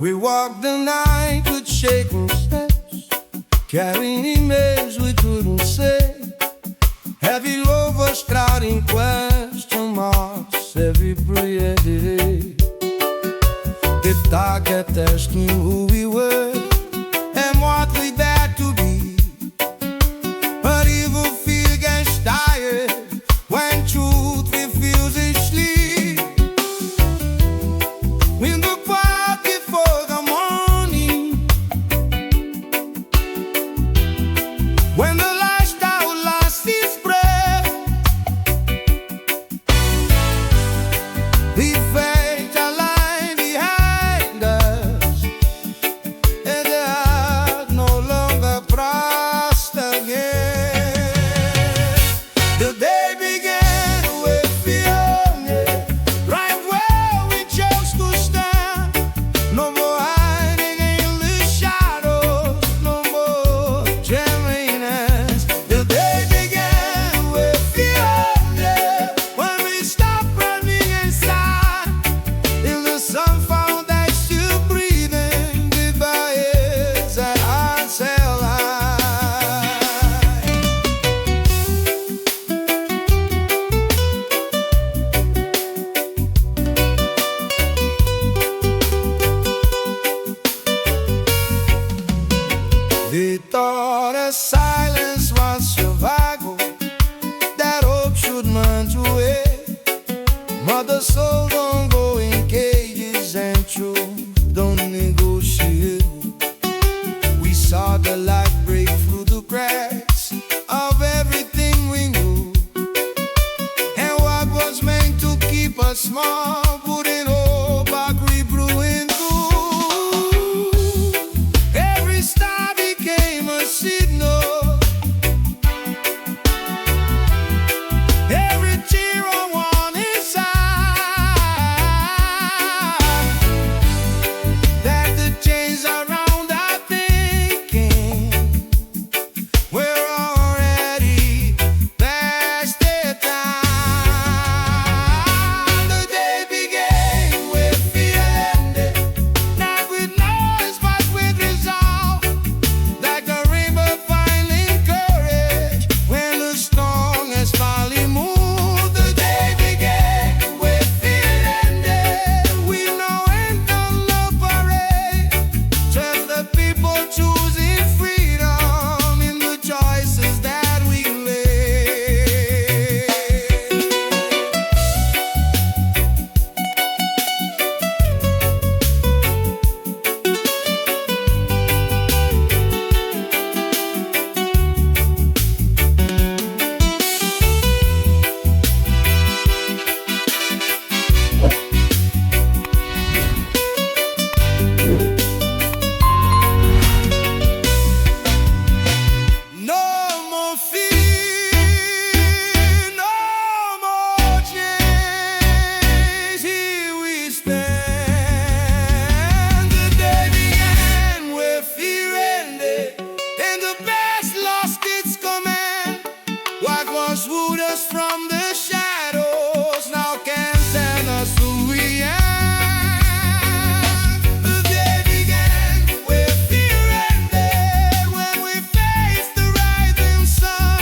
We walked the night with shaking steps, carrying emails we couldn't say, heavy lovers crowding question marks every prayer day. The dark kept asking who we were and what we dared to be, but evil fear gets tired when truth refuses sleep. When the quiet before the morning, when the lifestyle lost its breath, we felt a line behind us, and the heart no longer crossed again. The day began with fear, right where we chose to stand. No more hiding in the shadows, no more trembling hands. The day began with fear, when we stopped running inside, till the sun found us still breathing with our heads and hearts held high. They thought a silence was survival, that hope should mount away. Mother soul don't go in cages and truth don't negotiate. We saw the light break through the cracks of everything we knew, and what was meant to keep us small wouldn't hold back, we brewing through. Every star became a signal, every tear on one side, that the chains around our thinking we're already past their time. The day began with fear, not with noise but with resolve, like a rainbow finding courage when the storm has finally moved. The day began with fear, we know ain't done no parade, just the people choosing freedom in the choices that we made. No more fear, no more chains, here we stand. The day began with fear ended, and the past lost its command. What once wooed us from the shadows now can stand us who we are. The day began with fear ended, when we faced the rising sun,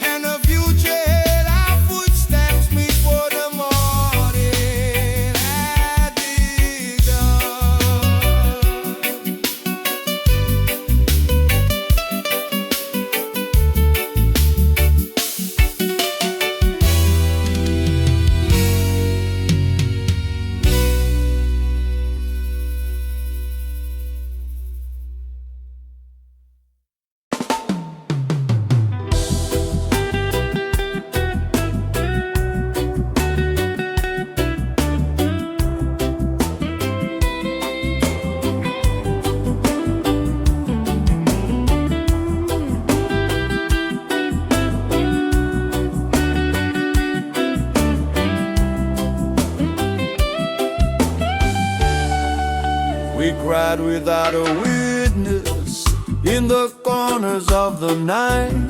and the future held our footsteps before the morning had begun. We cried without a witness, In the corners of the night,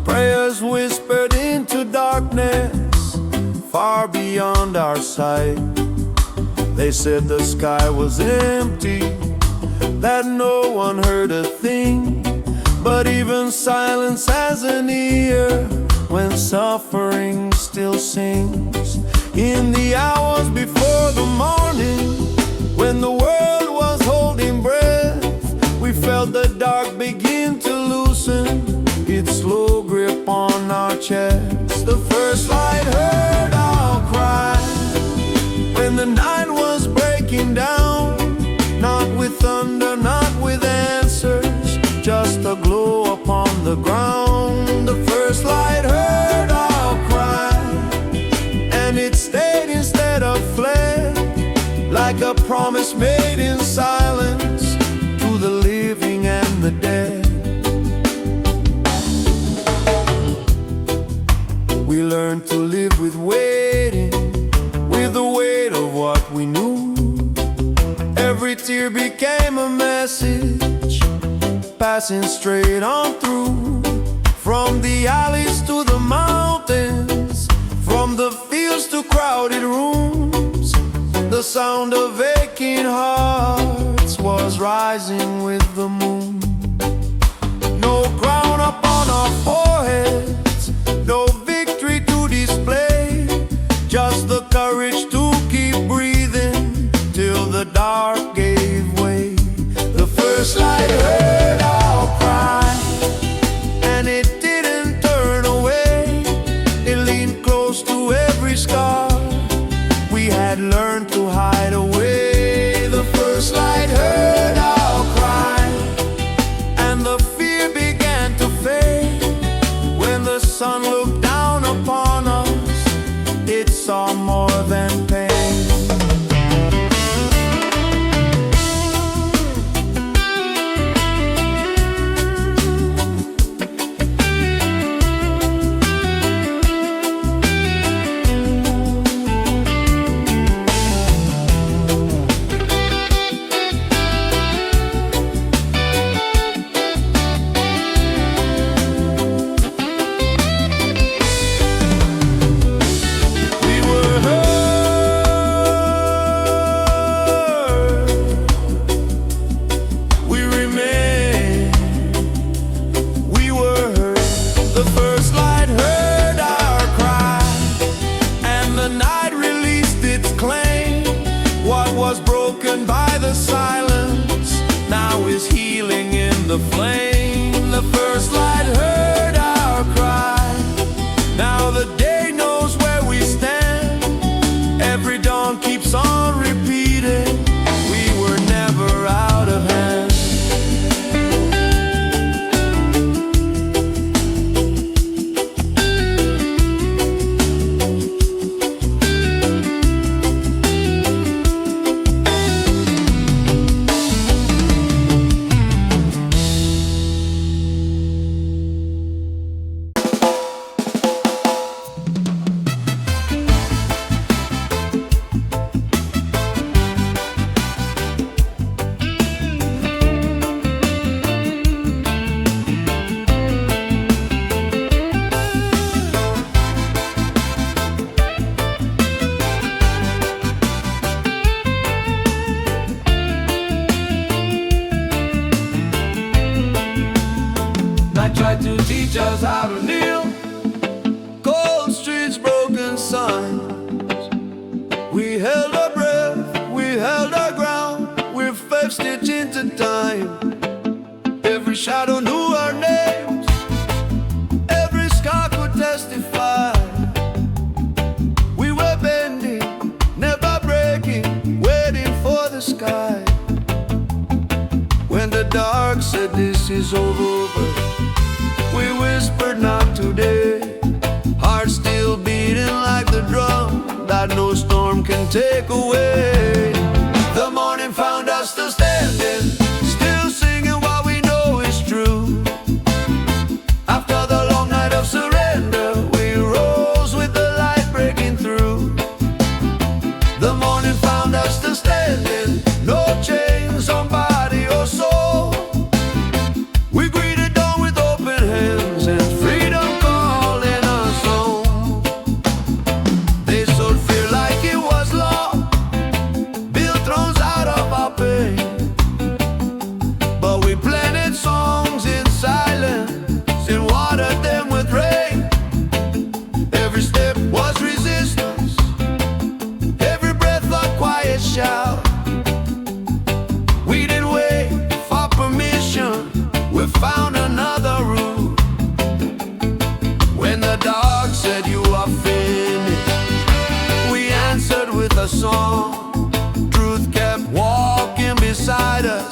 prayers whispered into darkness, far beyond our sight. They said the sky was empty, that no one heard a thing. But even silence has an ear when suffering still sings. In the hours before the morning, when the world was holding breath, we felt the dark begin to loosen its slow grip on our chests. The first light heard our cry when the night was breaking down, not with thunder, not with answers, just a glow upon the ground. The first light heard our cry, and it stayed instead of fled, like a promise made in silence to the living and the dead. We learned to live with waiting, with the weight of what we knew. Every tear became a message, passing straight on through. From the alleys to the mountains, from the fields to crowded rooms, the sound of aching hearts was rising with the moon. No crown upon our foreheads, no victory to display, just the courage to keep breathing till the dark gave way. The first light heard our cry, and it didn't turn away. It leaned close to every scar we had learned to hide away. The first light heard our cry, and the fear began to fade. When the sun looked down upon us, it saw more than pain. By the silence, now is healing in the flame. The first light heard our cry, now the day knows where we stand. Every dawn keeps on repeating, we were never out of hand. Tried to teach us how to kneel, cold streets, broken signs. We held our breath, we held our ground, with faith stitched into time. Every shadow knew our names, every scar could testify. We were bending, never breaking, waiting for the sky. When the dark said this is over, we whispered not today, hearts still beating like the drum that no storm can take away. The morning found us still standing, still singing what we know is true. After the long night of surrender, we rose with the light breaking through. The morning found us still standing, no chains on body or soul.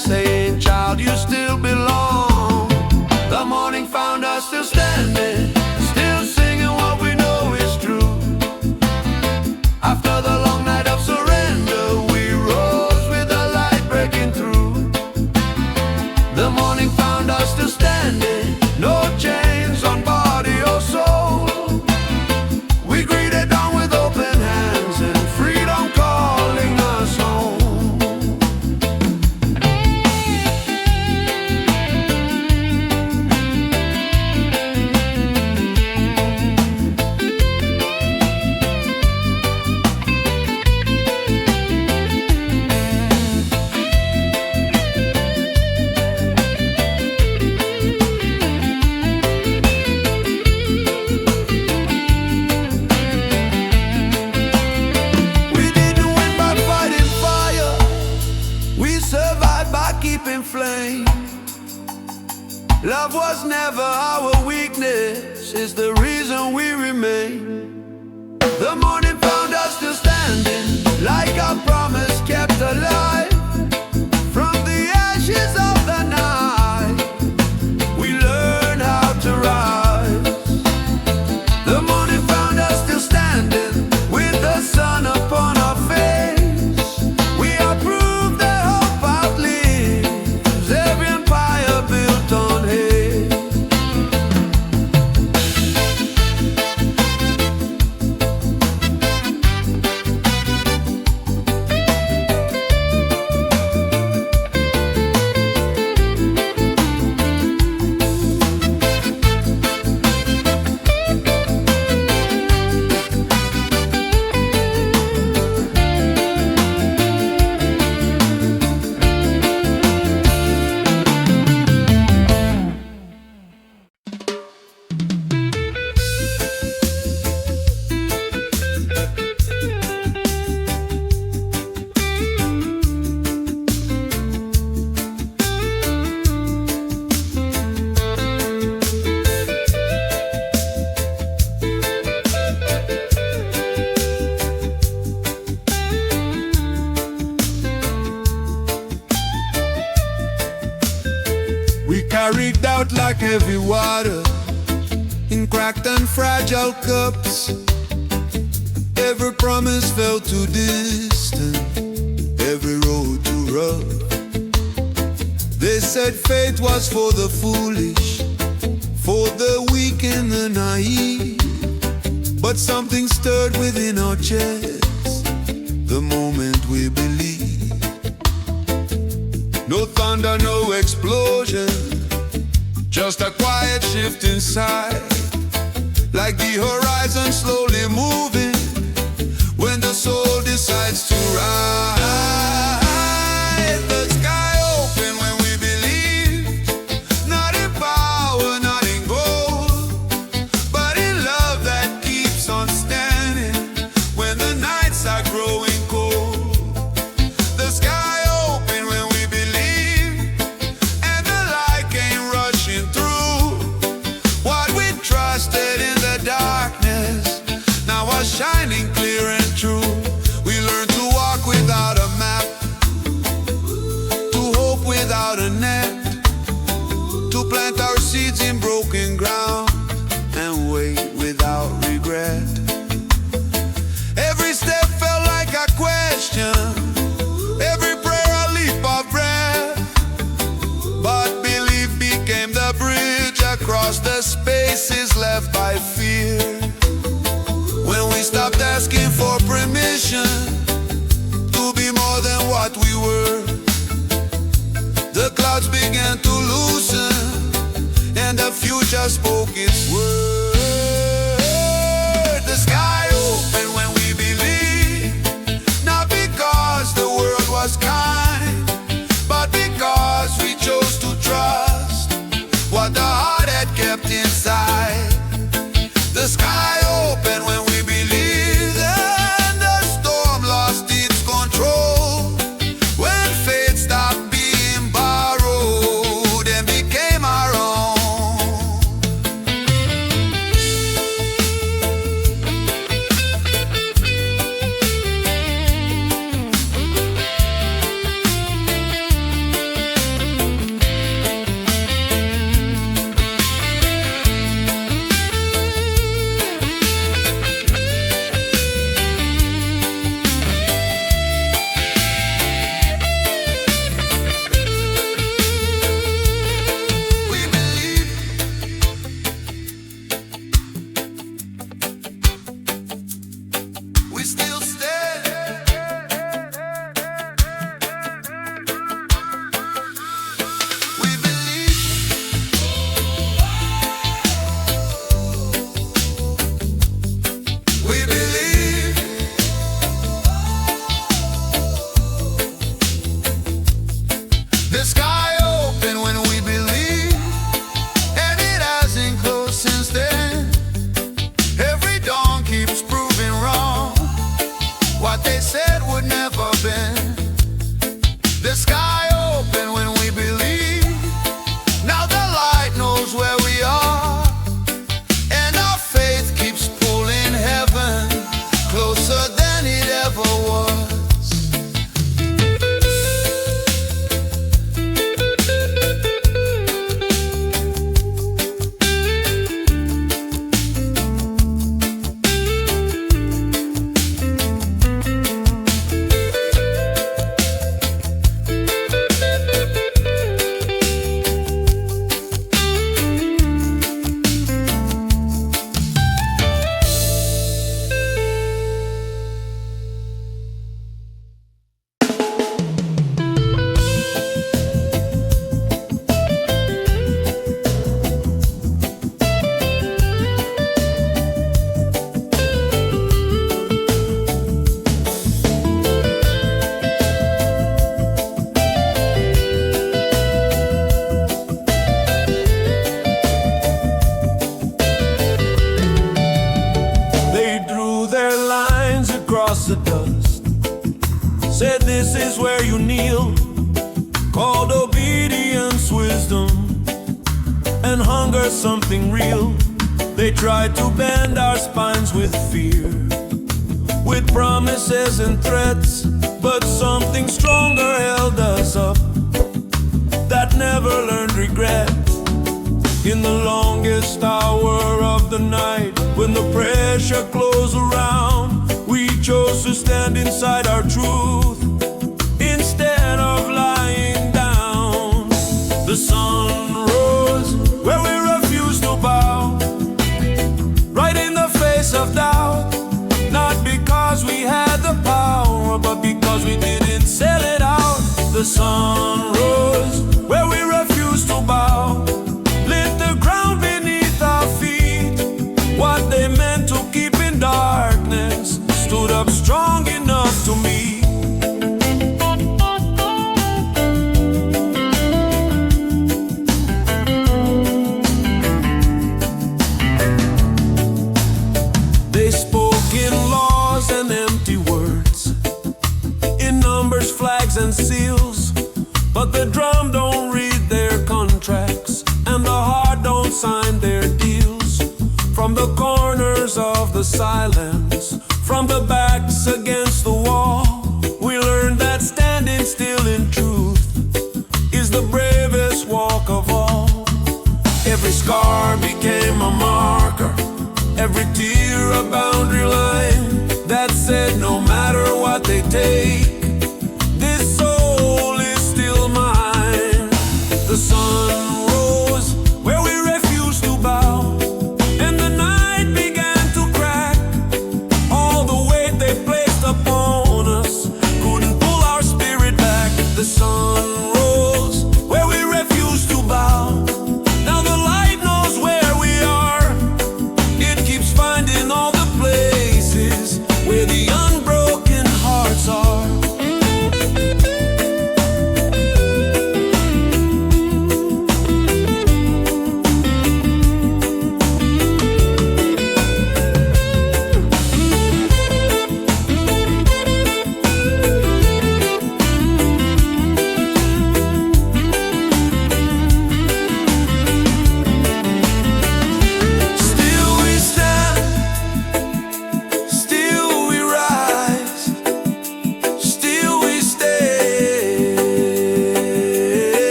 saying, child, you still belong. The morning found us still standing, still singing what we know is true. After the long night of surrender, we rose with the light breaking through. The morning found us still standing, no chains on body or soul. We greeted dawn with open hands and freedom calling us home. Flame. Love was never our weakness, it's the reason we remain. The morning found us still standing, like our promise kept alive. From the ashes of the night, we learned how to rise. The morning found us still standing, with the sun upon our face. We are proof that hope outlives every empire built on hate. We carried out like heavy water in cracked and fragile cups. Every promise felt too distant, every road too rough. They said fate was for the foolish, for the weak and the naive. But something stirred within our chests the moment we believed. No thunder, no explosion, just a quiet shift inside, like the horizon slowly moving when the soul decides to rise. The sky open when we believe, not in power, not in gold, but in love that keeps on standing when the nights are growing cold. The sky open when we believe, and the light came rushing through. What we trusted in the darkness now was shining clear and true. We learned to walk without a map, to hope without a net, to plant our seeds in broken ground and wait without regret. Every step felt like a question, every prayer a leap of breath, but belief became the bridge across the spaces left by fear. When we stopped asking for permission to be more than what we were, the clouds began to loosen and the future spoke its word. The sky opened when we believed, not because the world was kind, but because we chose to trust what the heart had kept inside. The sky opened when we believed, and the storm lost its control, when faith stopped being borrowed and became our own. The sky opened when we believed, and it hasn't closed since then. Every dawn keeps proving wrong what they said would never bend. The sky opened when we believed, now the light knows where we are, and our faith keeps pulling heaven closer than it ever was. The dust said this is where you kneel, called obedience wisdom and hunger something real. They tried to bend our spines with fear, with promises and threats, but something stronger held us up that never learned regret. In the longest hour of the night, when the pressure closed around, we chose to stand inside our truth instead of lying down. The sun rose where we refused to bow, right in the face of doubt, not because we had the power, but because we didn't sell it out. The sun rose where we refused to bow, lit the ground beneath our feet. What they meant to keep in darkness stood up strong enough to meet. They spoke in laws and empty words, in numbers, flags and seals, but the drum don't read their contracts, and the heart don't sign their deals. From the corners of the silence, from the backs against the wall, we learned that standing still in truth is the bravest walk of all. Every scar became a marker, every tear a boundary line that said no matter what they take, this soul is still mine. The sun rose where we refused to bow, and the night began to crack. All the weight they placed upon us couldn't pull our spirit back. The sun rose where we refused to bow, now the light knows where we are. It keeps finding all the places where the unbroken hearts are.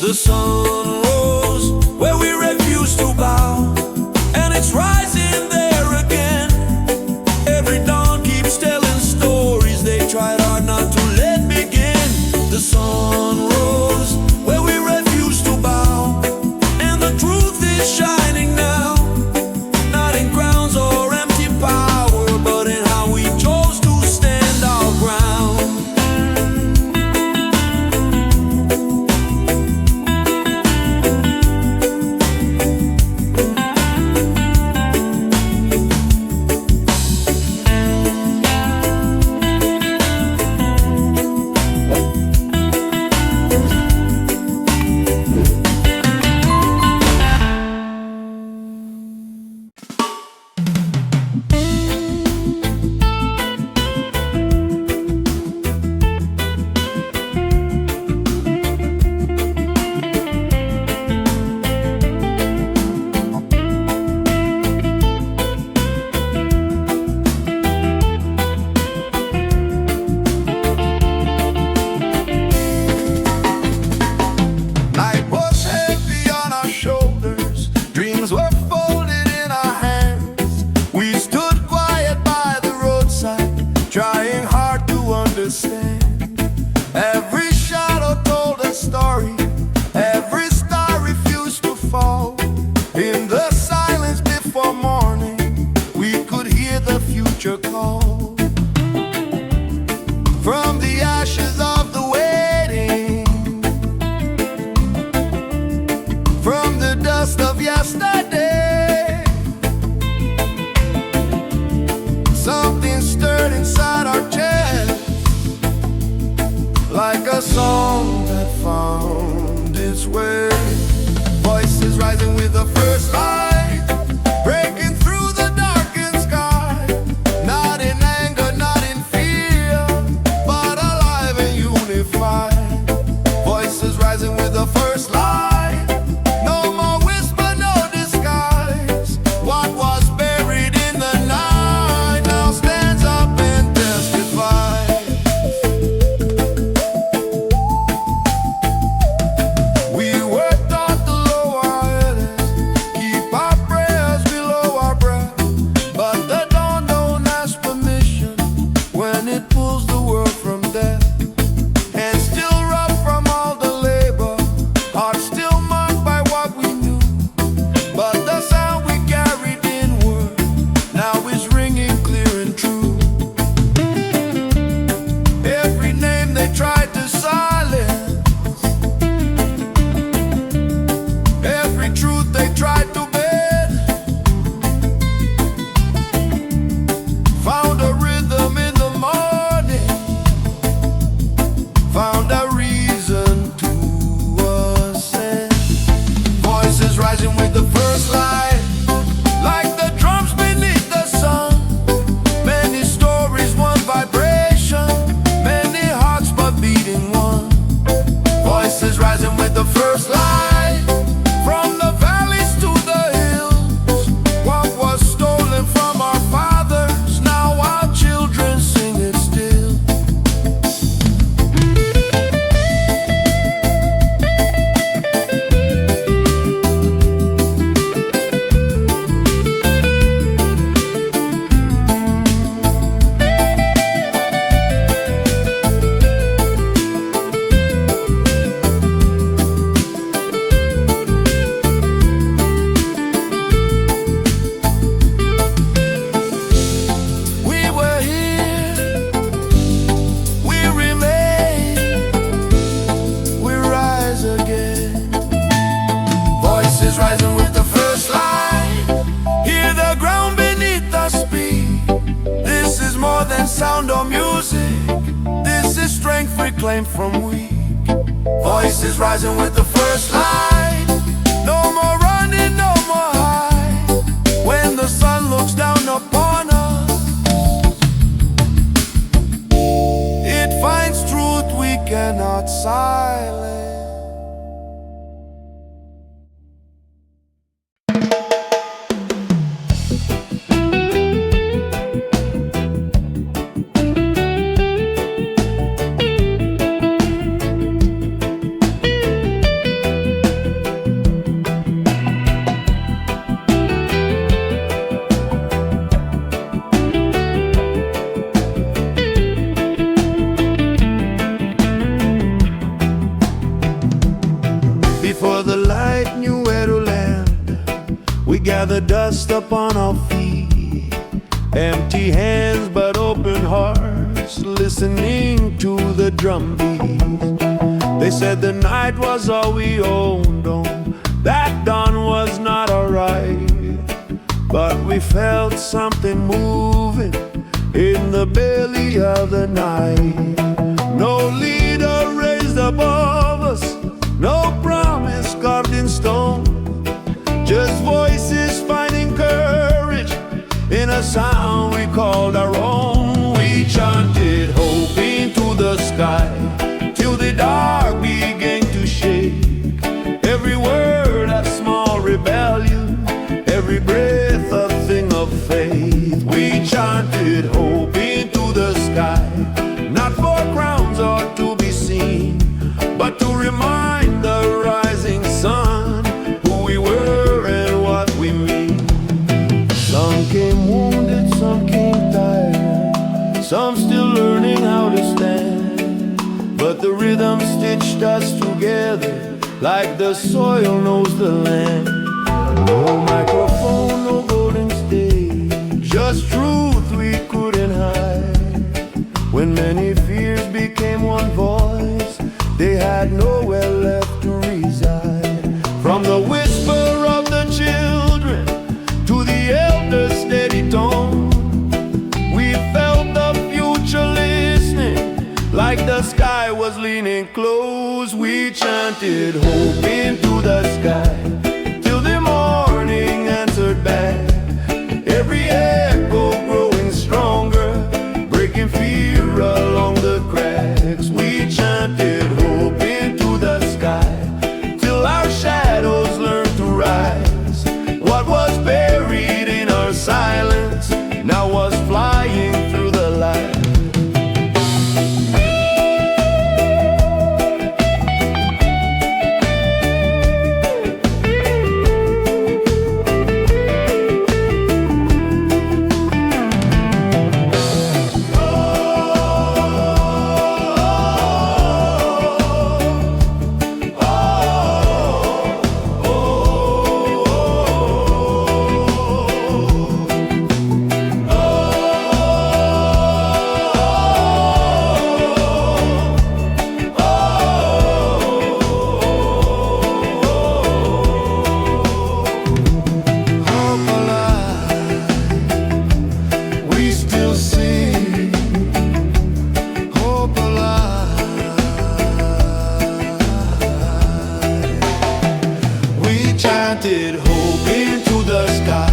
The sun rose where we refused to bow, and it's rising there again. Every dawn keeps telling stories they tried hard not to let begin. The sun rose where we refused to bow, and the truth is shining now, not in crowns or empty power, but in how we chose to stand our ground. like a song that found its way. Voices rising with the first light, breaking through the darkened sky. Not in anger, not in fear, but alive and unified. Voices rising with the first light. No more whisper, no disguise. What was buried in the night now stands up and testifies. We were taught to lower our heads, keep our prayers below our breath, but the dawn don't ask permission when it pulls the world from death. And still rough from all the labor, hearts still marked by what we knew, but the sound we carried inward now is ringing clear and true. Every name they tried to silence, every truth they tried to bend, found a rhythm in the morning, found a reason to ascend. Voices rising with the first light, like the drums beneath the sun. Many stories, one vibration, many hearts but beating one. Voices rising with the first light, from the valleys to the hills. What was stolen from our fathers, now our children sing it still. We were here, we remain, we rise again. Voices rising with the first light, hear the ground beneath us speak. This is more than sound or music, this is strength reclaimed from weak. Voices rising with the first light, no more running, no more hide. When the sun looks down upon us, it finds truth we cannot silence. Before the light knew where to land, we gathered dust upon our feet, empty hands but open hearts, listening to the drum beat. They said the night was all we owned, that dawn was not alright, but we felt something moving in the belly of the night. No leader raised above us, no promise carved in stone, just voices finding courage in a sound we called our own. We chanted hope into the sky till the dark began to shake. Every word a small rebellion, every breath a thing of faith. We chanted hope into the sky, not for crowns or to be seen, but to remind the rising sun who we were and what we mean. Some came wounded, some came tired, some still learning how to stand, but the rhythm stitched us together like the soil knows the land. No microphone, no golden stage, just truth we couldn't hide. When many fears became one voice, they had nowhere left to reside. From the whisper of the children to the elders' steady tone, we felt the future listening like the sky was leaning raining clothes, we chanted hope into the sky, till the morning answered back. Every echo growing stronger, breaking fear along the cracks. We chanted hope into the sky, till our shadows learned to rise. What was buried in our silence now was flying through the light. Chanted hope into the sky,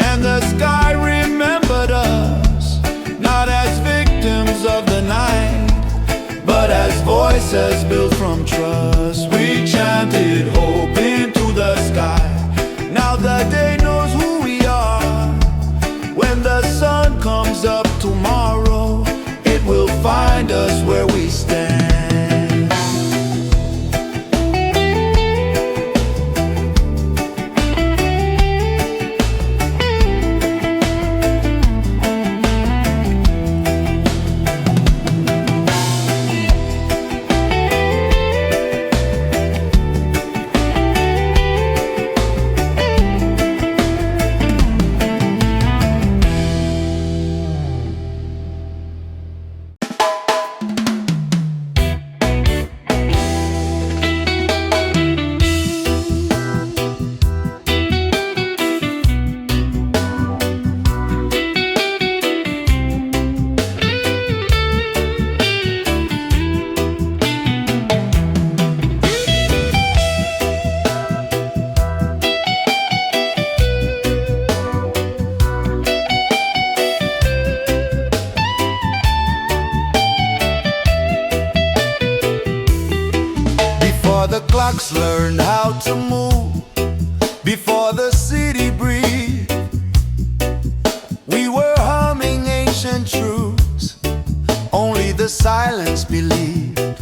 and the sky remembered us, not as victims of the night, but as voices built from trust. We chanted hope into the sky. Now the day knows who we are. When the sun comes up tomorrow, it will find us where we stand. The clocks learned how to move, before the city breathed, we were humming ancient truths, only the silence believed.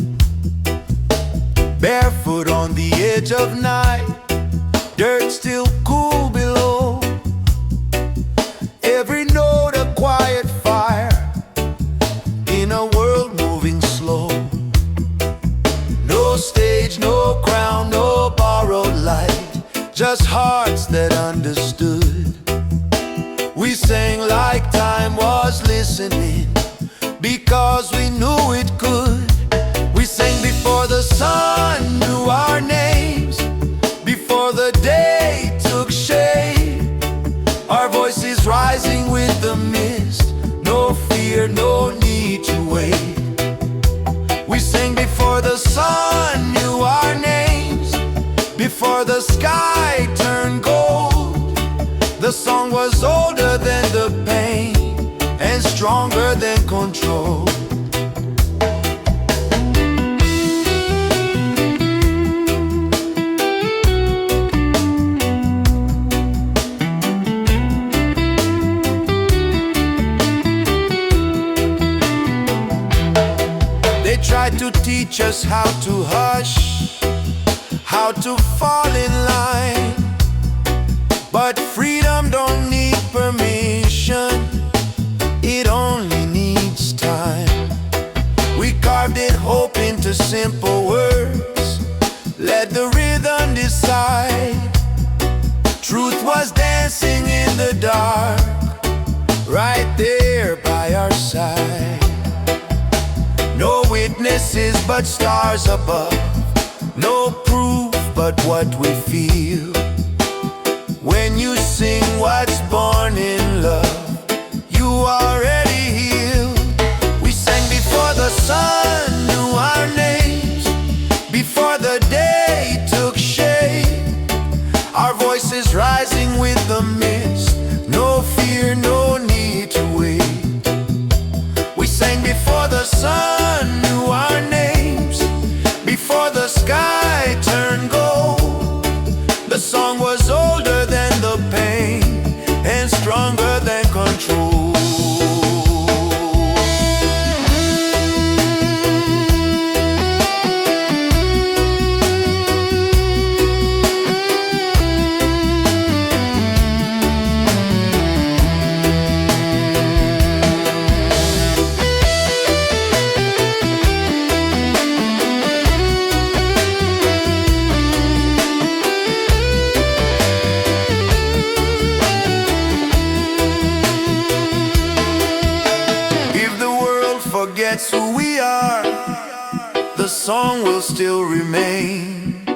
Barefoot on the edge of night, dirt still cool below, every note a quiet fire in a world moving slow. No stage, no crown, no borrowed light, just hearts that understood. We sang like time was listening, because we knew it could. We sang before the sun knew our names, before the day took shape. Our voices rising with the mist, no fear, no need to wait. We sang before the sun knew our names, before the sky turned gold. The song was older than the pain, and stronger than control. They tried to teach us how to hush, how to fall in line, but freedom don't need permission, it only needs time. We carved in hope into simple words, let the rhythm decide. Truth was dancing in the dark, right there by our side. No witnesses but stars above, no proof but what we feel. When you sing what's born in love, you already healed. We sang before the sun knew our name, forgets who we are, the song will still remain,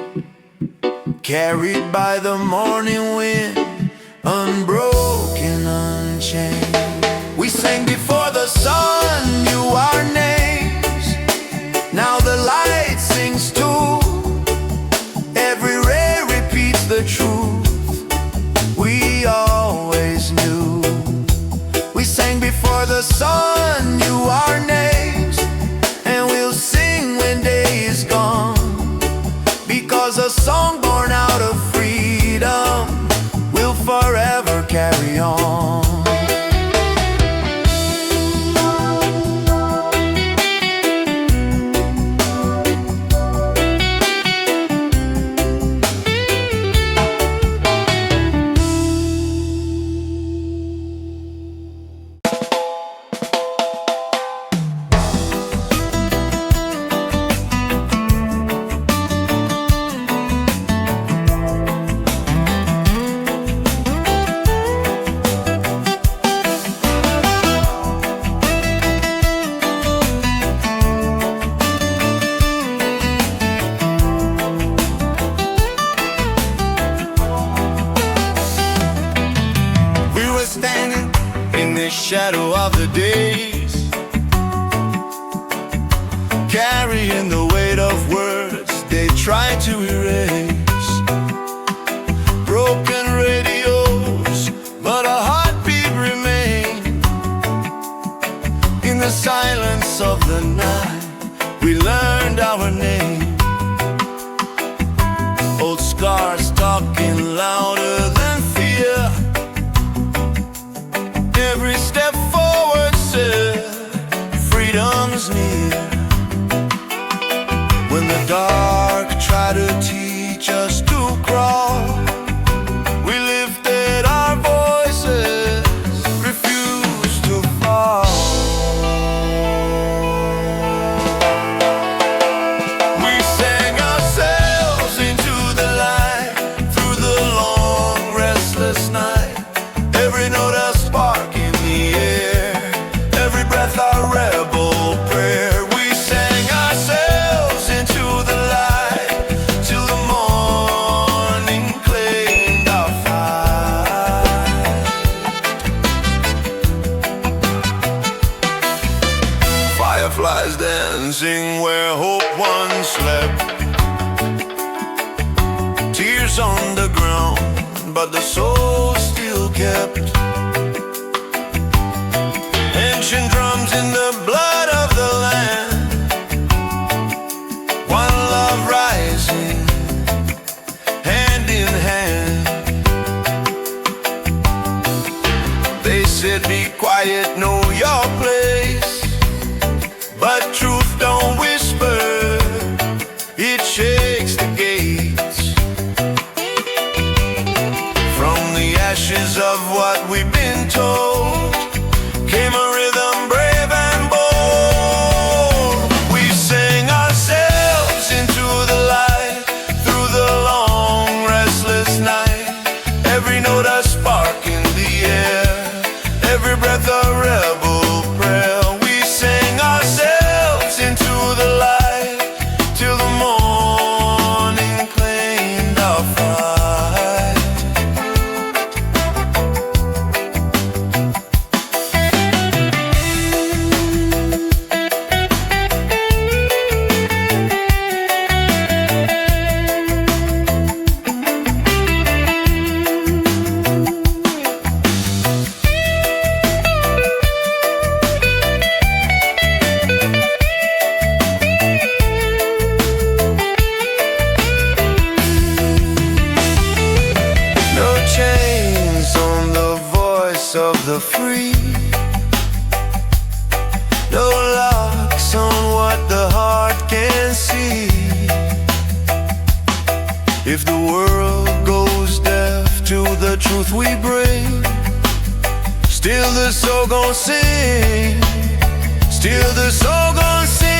carried by the morning wind, unbroken, unchained. We sang before the sun knew our names, now the light sings too. Every ray repeats the truth we always knew. We sang before the sun knew our names, and we'll sing when day is gone, because a song born out of freedom will forever carry on. Standing in the shadow of the days, carrying the weight of words they try to erase. Broken radios, but a heartbeat remains. In the silence of the night, we learned our name. Old scars talking louder than fear. Every step forward said, freedom's near. When the dark tried to teach us to crawl, we lifted our voices, refused to fall. We sang ourselves into the light, through the long restless night. Every note a spark in the air, every breath our rebel prayer. We sang ourselves into the light, till the morning claimed our fight. Fireflies dancing where hope once slept, tears on the ground, but the soul still kept. Ancient drums in the blood of the land, one love rising, hand in hand. They said, be quiet, know your place, but truth don't whisper, it shakes the gates. From the ashes of what we've been told came a rhythm brave and bold. We sang ourselves into the light, through the long restless night. Every note a spark in the air, every breath a rebel prayer. We sang ourselves into the light, till the morning claimed our fight. No chains on the voice of the free, no locks on what the heart can see. If the world goes deaf to the truth we bring, still the soul gon' sing, still the soul gon' sing.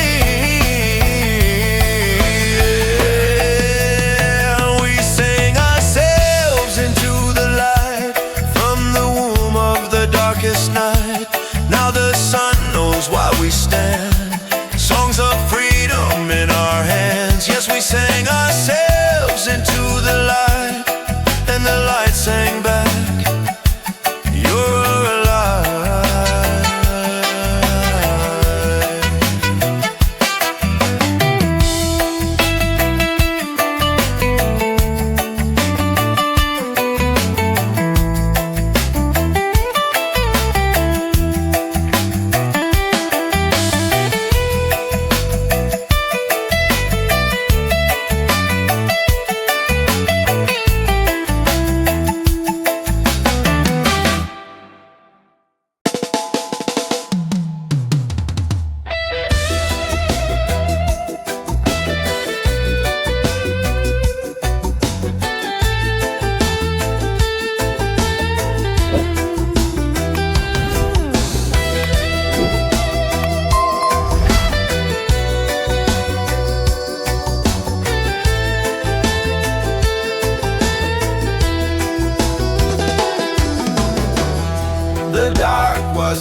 Yeah, we sang ourselves into the light, from the womb of the darkest night. Now the sun knows why we stand,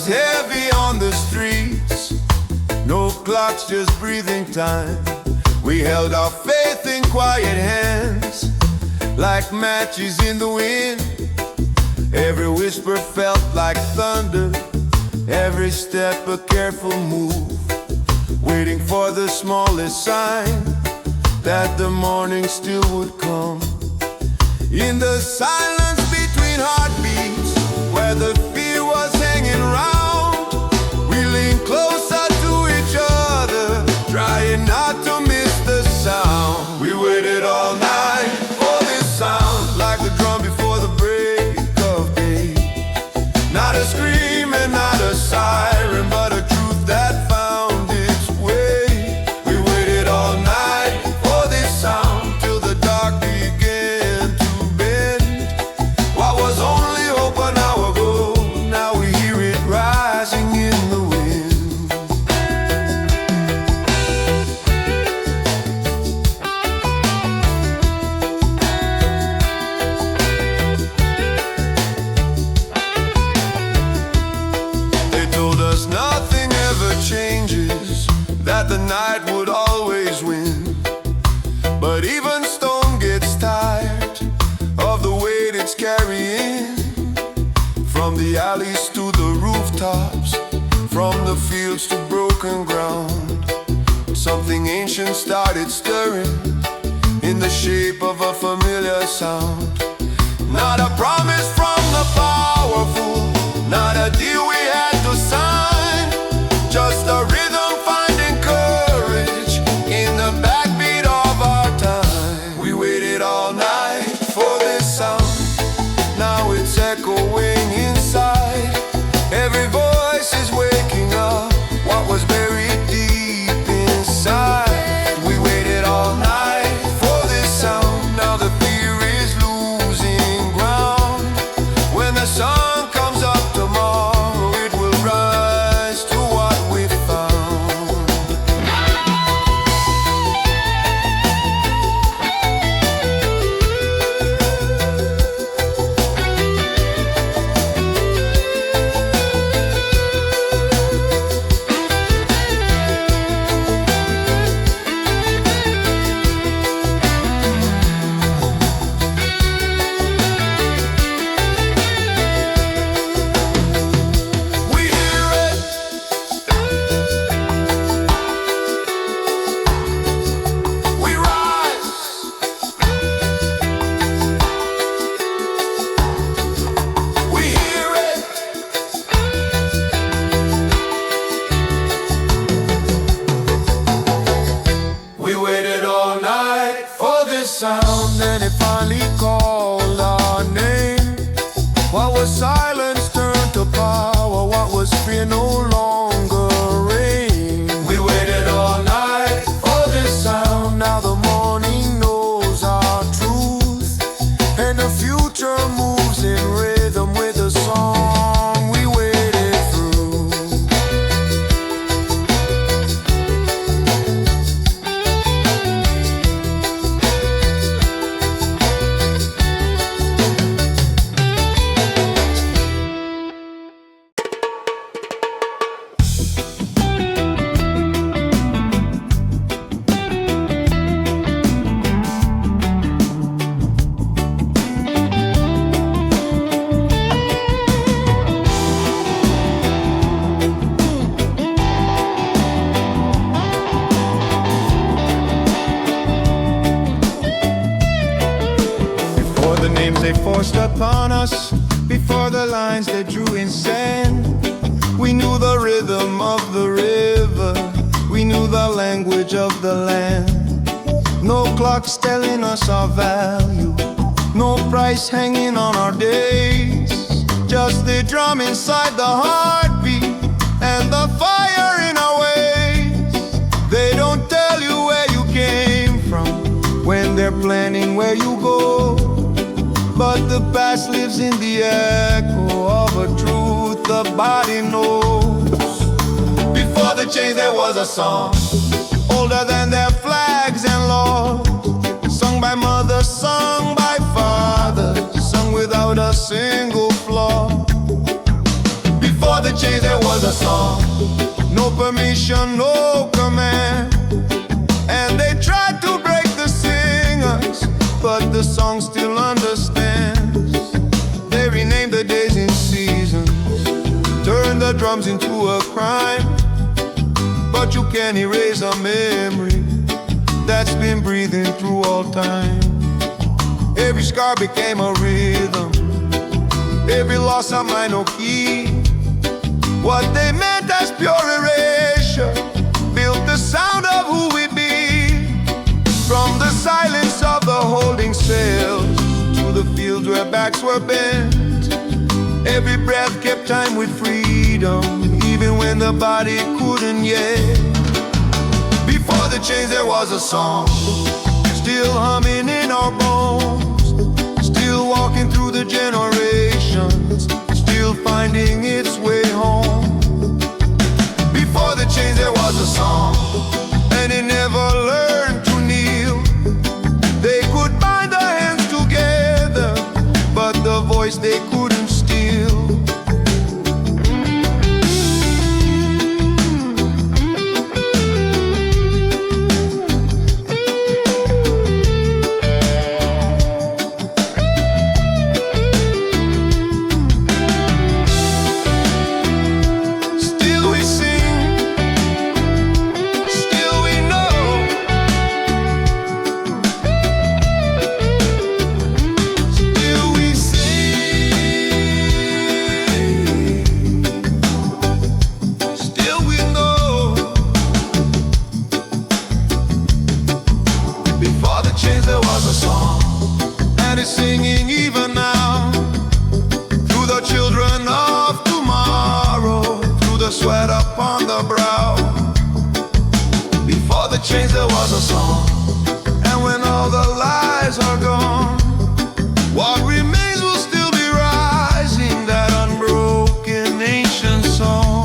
heavy on the streets. No clocks, just breathing time. We held our faith in quiet hands, like matches in the wind. Every whisper felt like thunder, every step a careful move, waiting for the smallest sign that the morning still would come. In the silence between heartbeats, where the fear was hanging round, we leaned closer to each other, trying not to miss the sound. We waited all night for this sound, like the drum before the break of day. Not a scream and not a siren, but a truth that found its way. We waited all night for this sound, till the dark began to bend. What was only hope an hour ago, now we hear it rising in the wind. They told us nothing ever changes, that the night would always win. But even stone gets tired of the weight it's carrying. From the alleys to the rooftops, from the fields to broken ground, something ancient started stirring in the shape of a familiar sound. Not a promise from the powerful, not a deal we had to sign, just a rhythm finding courage in the backbeat of our time. We waited all night for this sound, now it's echoing inside. Every voice is waking up what was buried deep inside. We waited all night for this sound, now the fear is losing ground. When the sun comes up tomorrow, it will rise to what we found. We hear it, we rise. We hear it, we waited all night for this sound, and it finally called our name. What was silence turned to power, what was fear no longer reigned. We waited all night for this sound, now the morning knows our truth, and the future moves in rhythm with the song we waited through. Before the names they forced upon us, before the lines they drew in sand, we knew the rhythm of the river, we knew the language of the land. No clocks telling us our value, no price hanging on our days, just the drum inside the heartbeat and the fire in our ways. They don't tell you where you came from when they're planning where you go, but the past lives in the echo of a truth the body knows. Before the change there was a song, older than their flags and laws, sung by mothers, sung by fathers, sung without a single flaw. Before the change there tradition, no command. And they tried to break the singers, but the song still understands. They renamed the days in seasons, turned the drums into a crime. But you can't erase a memory that's been breathing through all time. Every scar became a rhythm, every loss a minor key. What they meant as pure erasure built the sound of who we be. From the silence of the holding cells to the fields where backs were bent, every breath kept time with freedom, even when the body couldn't yet. Before the change there was a song, still humming in our bones, still walking through the generations, still finding its way home. Before the change there was a song, and it never learned to kneel. They could bind their hands together, but the voice they couldn't steal. Singing even now, through the children of tomorrow, through the sweat upon the brow. Before the change there was a song, and when all the lies are gone, what remains will still be rising, that unbroken ancient song.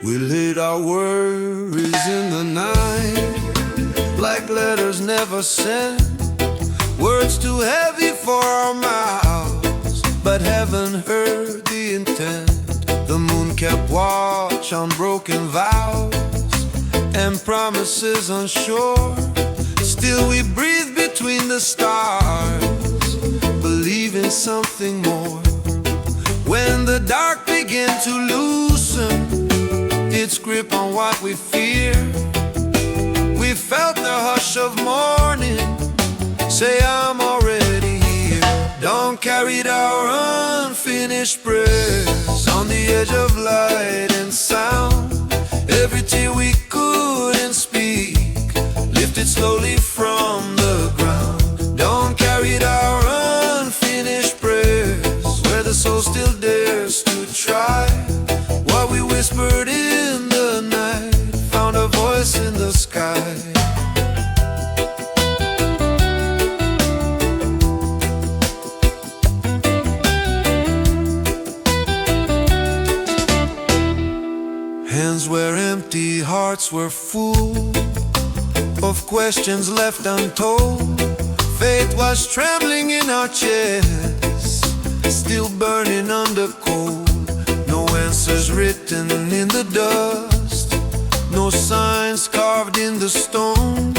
We laid our worries in the night, like letters never sent, words too heavy for our mouths, but heaven heard the intent. The moon kept watch on broken vows and promises unsure. Still we breathe between the stars, believing something more. When the dark began to loosen its grip on what we fear, we felt the hush of morning say, I'm already here. Dawn carried our unfinished prayers on the edge of light and sound. Every tear we couldn't speak lifted slowly from the ground. Dawn carried our unfinished prayers where the soul still dares to try. What we whispered in the night found a voice in the sky. Hands were empty, hearts were full of questions left untold. Faith was trembling in our chests, still burning under cold. No answers written in the dust, no signs carved in the stone,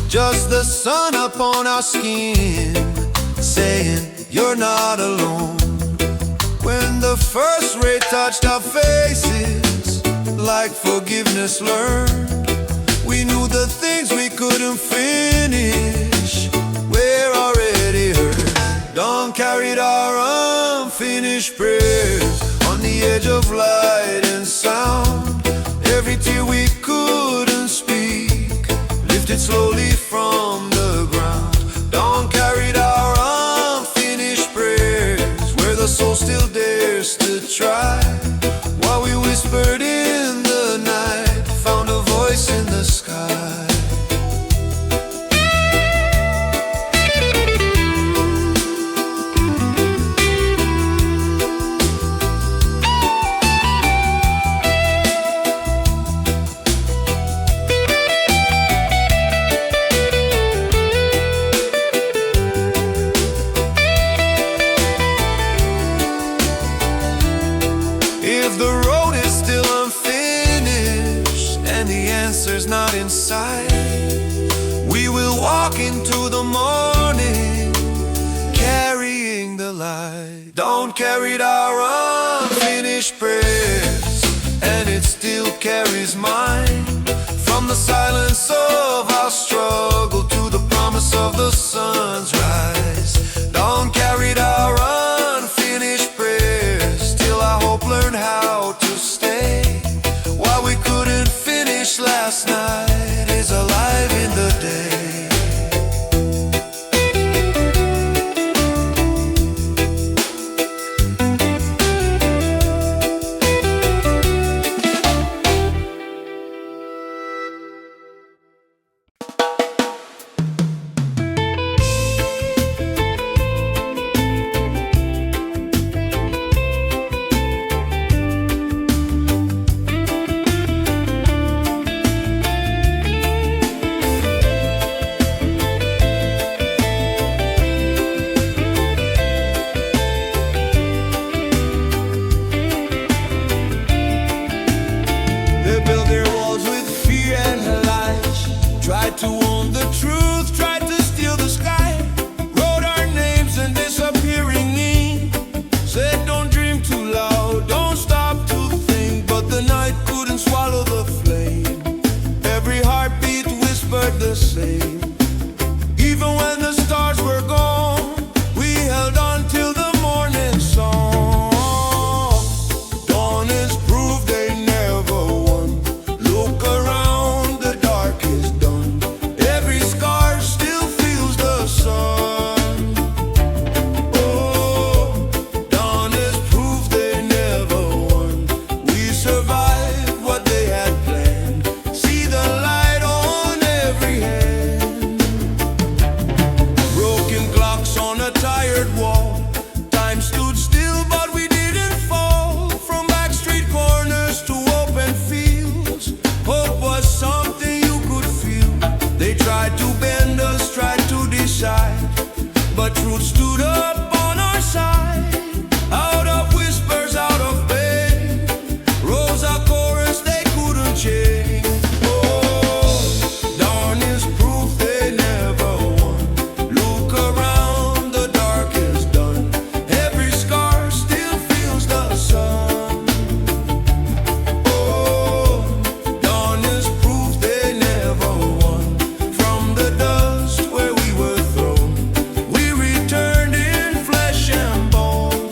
just the sun upon our skin saying, you're not alone. When the first ray touched our faces, like forgiveness learned, we knew the things we couldn't finish were already heard. Dawn carried our unfinished prayers on the edge of light and sound. Every tear we couldn't speak lifted slowly from the ground. Dawn carried our unfinished prayers, where the soul still dares to try. While we whispered in the night, found a voice in the sky. If the road is still unfinished and the answer's not in sight, we will walk into the morning carrying the light. Dawn carried our unfinished prayers, and it still carries mine. From the silence of our struggle to the promise of the sun's rise. Dawn carried our unfinished prayers, still our hope learned how to stay. While we couldn't finish last night is alive in the day. They built their walls with fear and lies, tried to own the truth, tried to steal the sky, wrote our names in disappearing ink, said don't dream too loud, don't stop to think, but the night couldn't swallow the flame. Every heartbeat whispered the same. Even when the stars were gone, we held on till the morning song. Dawn is proof they never won. Look around, the dark is done. Every scar still feels the sun. Oh, dawn is proof they never won. We survived what they had planned. See the light on every hand. Broken clocks on a tired wall. Time stood still, but we didn't fall. From back street corners to open fields, hope was something you could feel. They tried to bend us, tried to decide, but truth stood up on our side. Out of whispers, out of pain, rose a chorus they couldn't change. Oh, dawn is proof they never won. Look around, the dark is done. Every scar still feels the sun. Oh, dawn is proof they never won. From the dust where we were thrown, we returned in flesh and bone.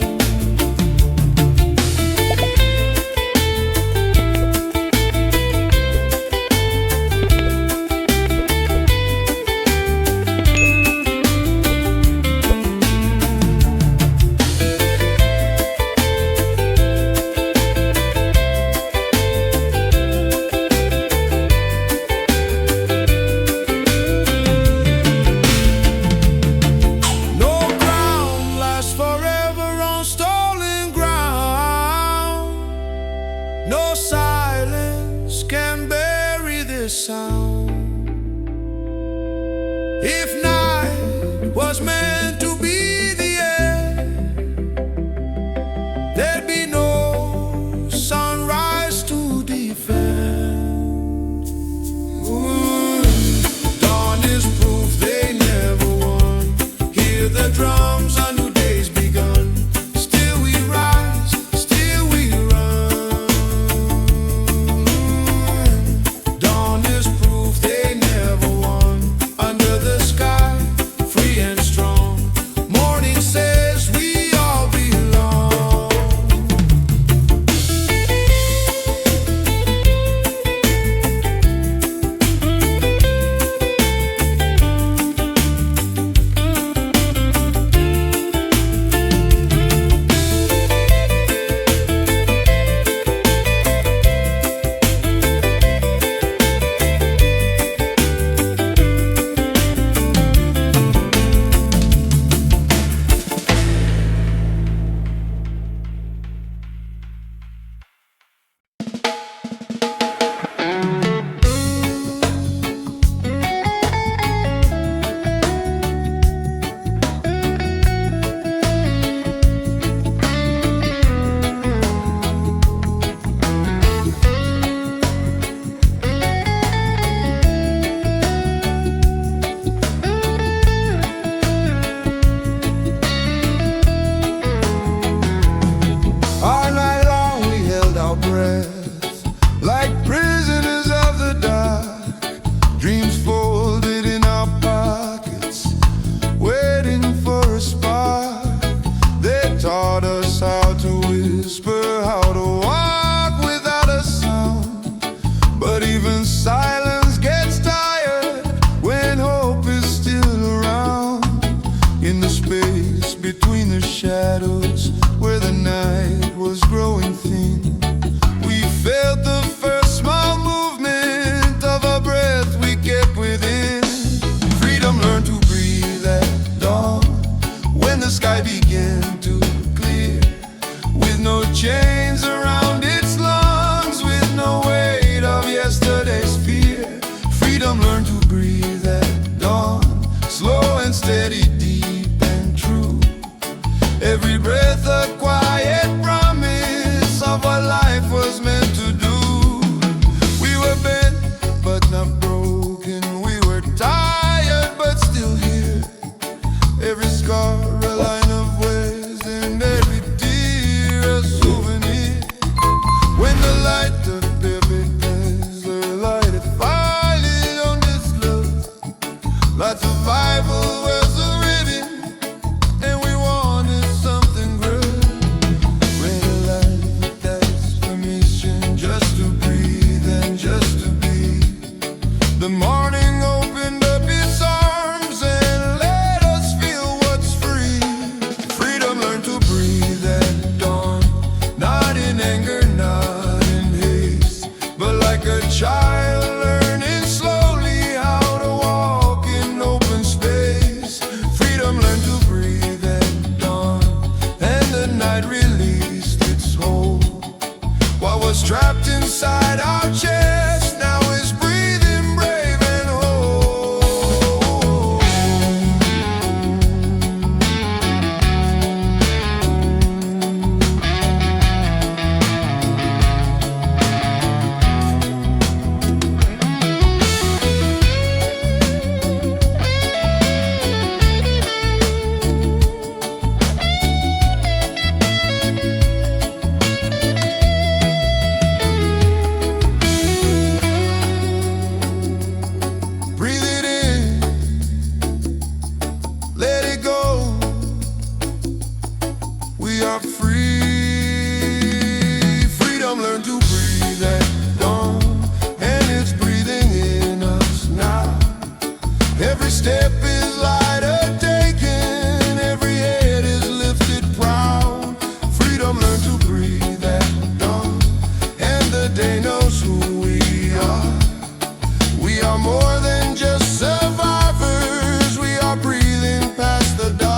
No ground lasts forever on stolen ground. No silence can bury this sound. If night was meant to be the end, there'd be no sunrise to defend. Ooh, dawn is proof they never won. Hear the drums, a new day's begun. Still we rise, still we run. Dawn is proof they never won. Under the sky, free and strong. Morning says we all belong. shadows where the night was growing thin. We felt the first small movement of a breath we kept within. Freedom learned to breathe at dawn when the sky began to clear, with no chains around its lungs, with no weight of yesterday's fear. Freedom learned to breathe at dawn, slow and steady, deep and true. Every breath a quiet promise of what life was meant to do. We were bent but not broken, we were tired but still here. Every scar a line of ways, and every tear a souvenir. When the light of every dazzler lighted finally on this love, like survival was a ribbon, and we wanted something good. When a life that's permission just to breathe and just to be. The morning opened up its arms and let us feel what's free. Freedom learned to breathe at dawn, not in anger, not in haste, but like a child learning slowly how to walk in open space. Freedom learned to breathe at dawn, and the night released its hold. What was trapped inside our chest now is breathing brave and whole. Breathe it in, let it go. We are free. Freedom learned to breathe at dawn, and it's breathing in us now. Every step is lighter taken, every head is lifted proud. Freedom learned to breathe at dawn, and the day knows who we are. We are more than just survivors, we are breathing past the dark.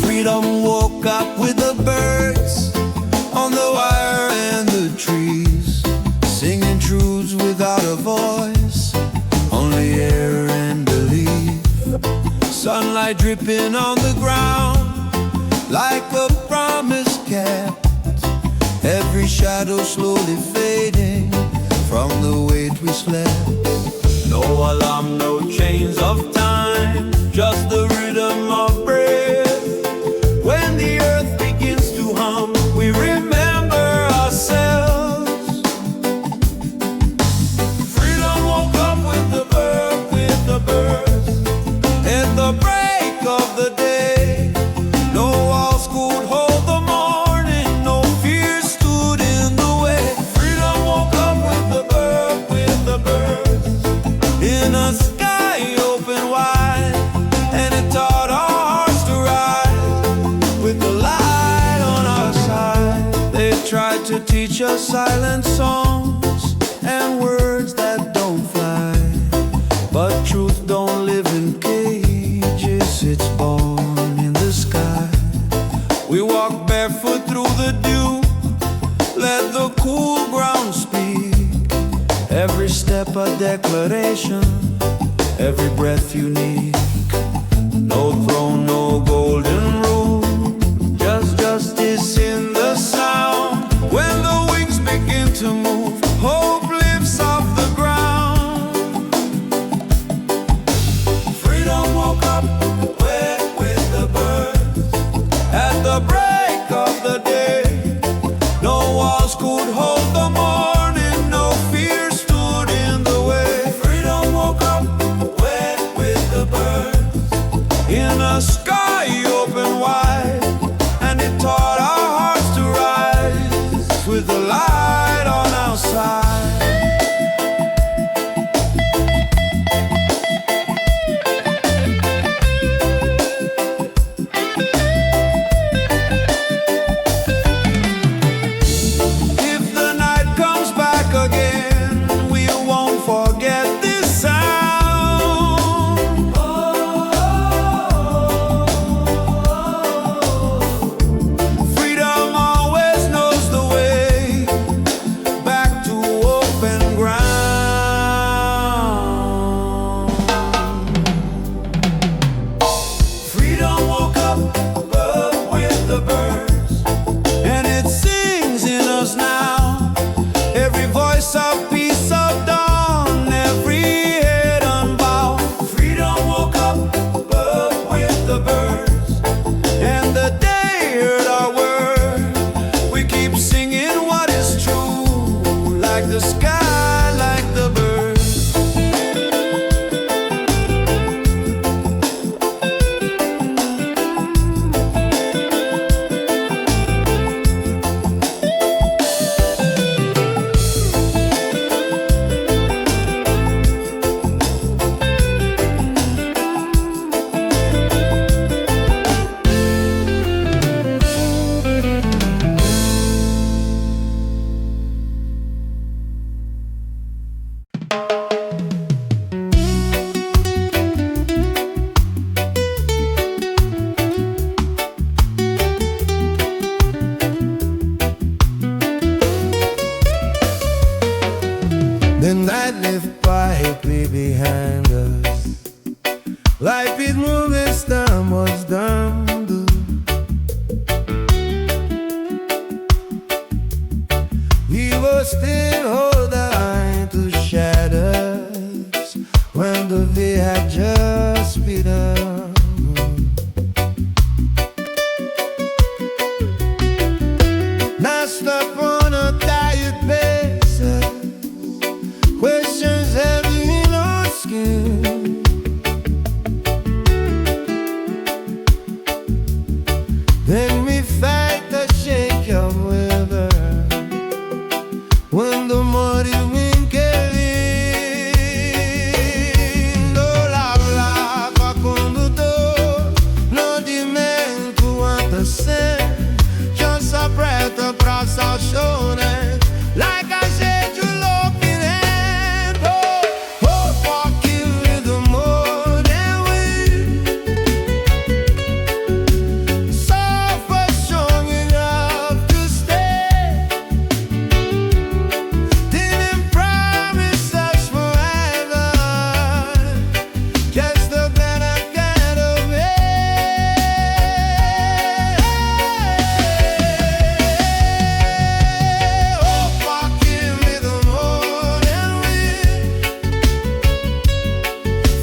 Freedom woke up with the birds on the wire and the trees, singing truths without a voice, only air and belief. Sunlight dripping on the ground like a promise kept, every shadow slowly fading from the weight we slept. No alarm, no chains of time, just the rhythm of breath. When the earth begins to hum, we remember ourselves. Freedom woke up with the birds, at the break of the day. No walls could hold the morning, no fear stood in the way. Freedom woke up with the birds, in a sky open wide, and it taught our hearts to rise with the light on our side. They tried to teach us silent songs and words that don't fly, but truth don't live in cages, it's born in the sky. We walk barefoot through the dew, let the cool ground speak. Every step a declaration, every breath unique. No throne, no golden rule, just justice in the sound. When the wings begin to move, hope lifts off the ground. Freedom woke up, wet with the birds. At the break of the day, no walls could hold the morning, no fear stood in the way. Freedom woke up, wet with the birds. In a sky open wide, and it taught our hearts to rise with the light on our side. If the night comes back again, we won't forget this sound. Freedom always knows the way back to open ground. Freedom woke up above with the birds, and it sings in us now. Every voice of peace of dawn, every head unbowed. Freedom woke up above with the birds, and the day heard our word. We keep singing what is true, like the sky, like the birds. The night left quietly behind us. Life is moving, time was done. We were still hold the line to shadows when the day had just begun. Now stop on a tired basis, questions heavy in our skin. Then we fight the shake of weather when the muddy wind came in. No love, a condutor, no dimento antecedente. Just a breath across our shoulders, like I said, you looking at. Oh, walking with the morning wind, soft but strong enough to stay. Didn't promise us forever, just the better get away. Oh, walking with the morning wind,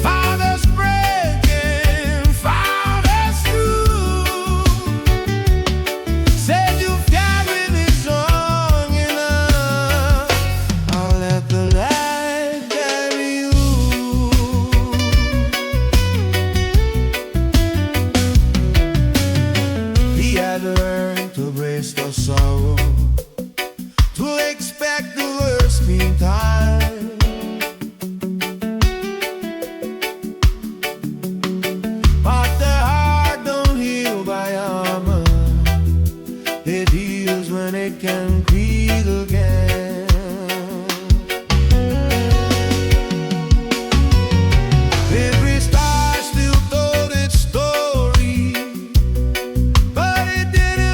found us breaking, found us through. Said you carry me strong enough, I'll let the light carry you. He had learned to brace the sorrow, to expect the worst meantime. But the heart don't heal by armor, it heals when it can breathe again. Every star still told its story, but it didn't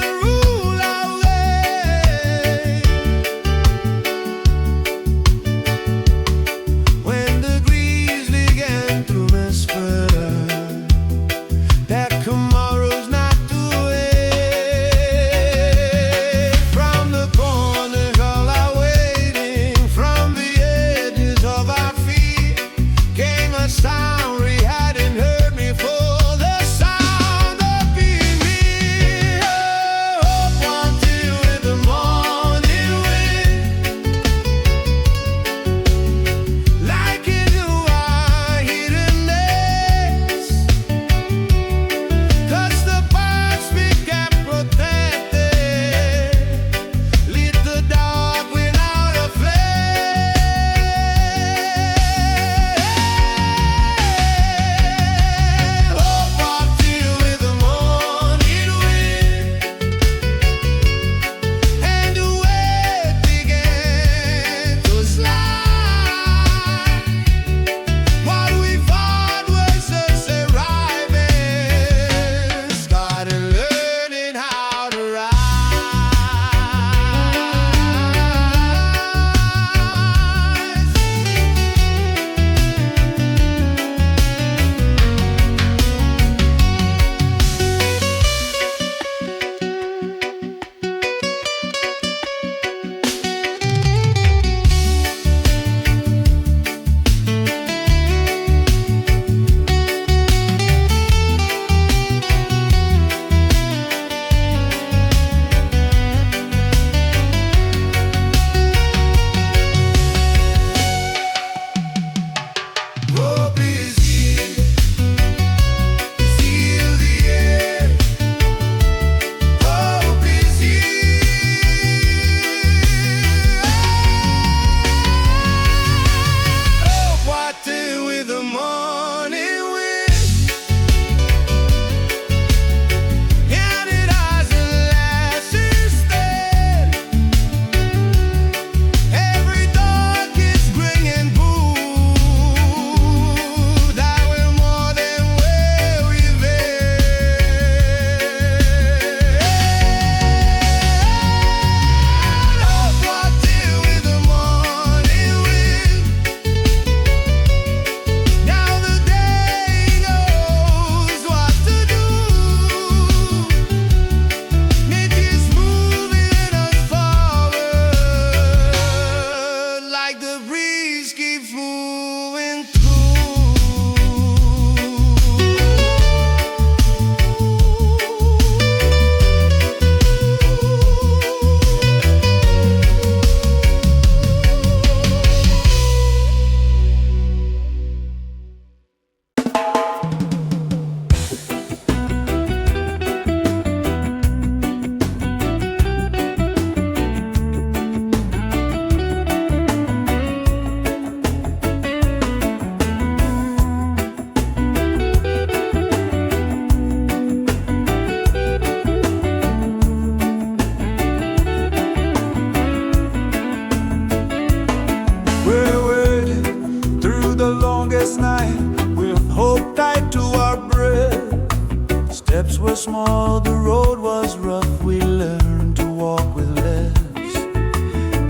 small, the road was rough, we learned to walk with less.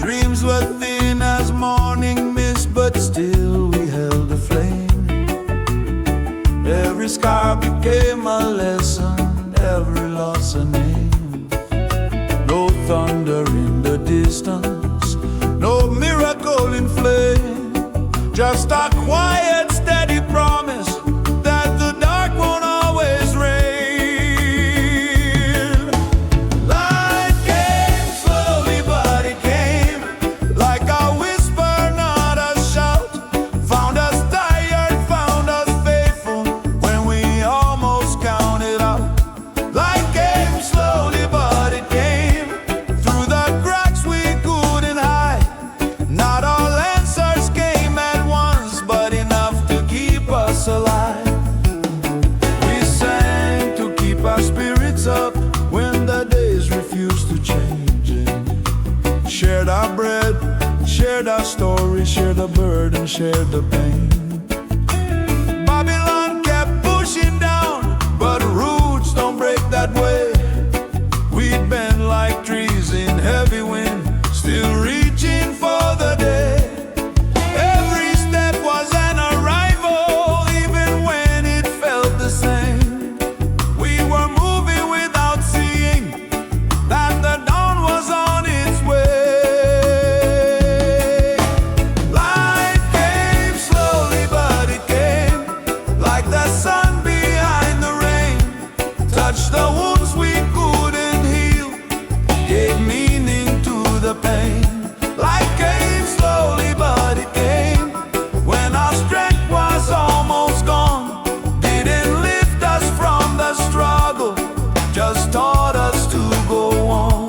Dreams were thin as morning mist, but still we held a flame. Every scar became a lesson, every loss a name. No thunder in the distance, no miracle in flame, just a quiet, steady promise that the dark won't always reign. Light came slowly, but it came like a whisper, not a shout. Found us tired, found us faithful when we almost counted out. Light came slowly, but it came through the cracks we couldn't hide. Not all answers came at once, but enough to keep us alive. We sang to keep our spirits up when the days refused to change. Shared our bread, shared our story, shared the burden, shared the pain. Babylon kept pushing down, but roots don't break that way. We'd bend like trees in heavy wind, still reaching for the day. Every step was an arrival, even when it felt the same. We were moving without seeing that the dawn was on its way. Light came slowly, but it came like the sun behind the rain. Touched the wounds we couldn't heal, gave meaning to the pain. Light came slowly, but it came when our strength was almost gone. Didn't lift us from the struggle, just taught us to go on.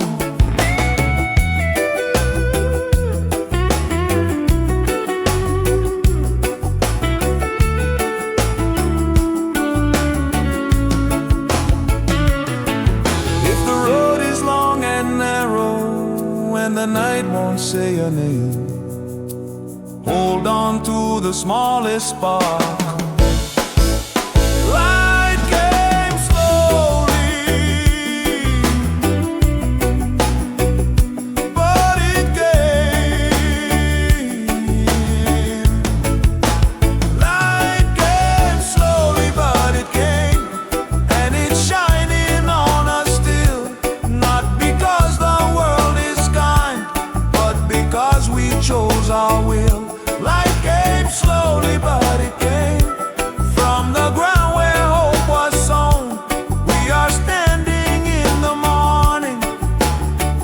If the road is long and narrow and the night won't say your name, hold on to the smallest spark. Light came slowly, but it came. Light came slowly, but it came, and it's shining on us still. Not because the world is kind, but because we chose our will. Light came slowly, but it came from the ground where hope was sown. We are standing in the morning,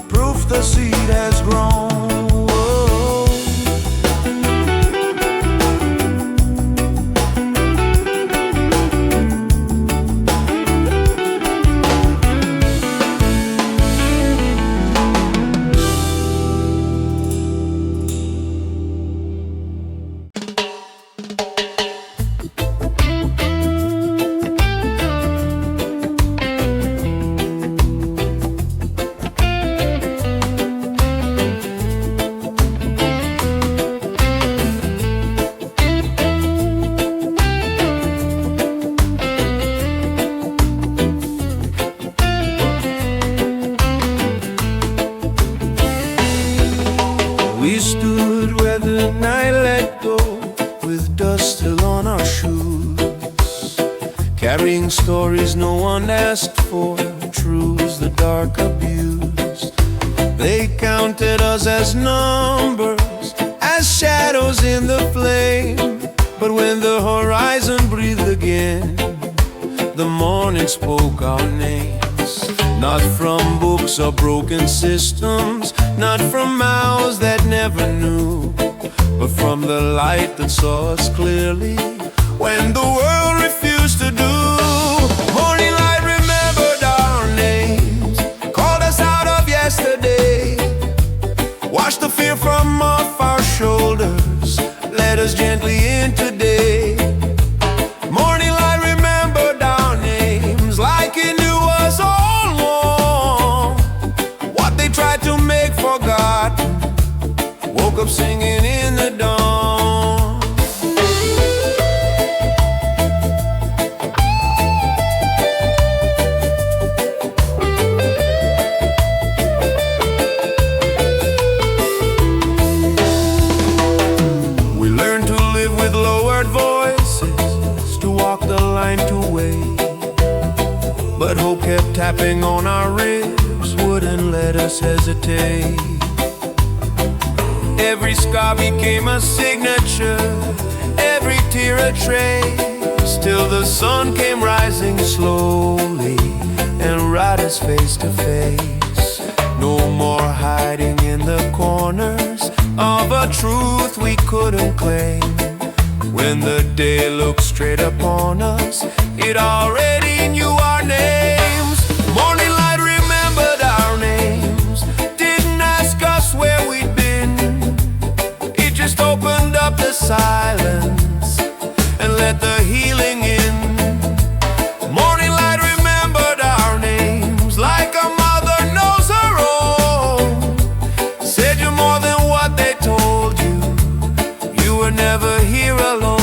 proof the seed has grown. Whoa. We stood where the night let go, with dust still on our shoes, carrying stories no one asked for, truths the dark abused. They counted us as numbers, as shadows in the flame. But when the horizon breathed again, the morning spoke our names. Not from books or broken systems, not from mouths that never knew, but from the light that saw us clearly when the world refused to do. Morning light remembered our names, called us out of yesterday, washed the fear from off our shoulders, led us gently in today. Morning light remembered our names like it knew us all along. What they tried to make forgotten, woke up singing in the dawn. tapping on our ribs wouldn't let us hesitate. Every scar became a signature, every tear a trace, till the sun came rising slowly and brought us face to face. No more hiding in the corners of a truth we couldn't claim. When the day looked straight upon us, it already knew our names. Morning light remembered our names, didn't ask us where we'd been. It just opened up the silence and let the healing in. Morning light remembered our names like a mother knows her own. Said you're more than what they told you, you were never here alone.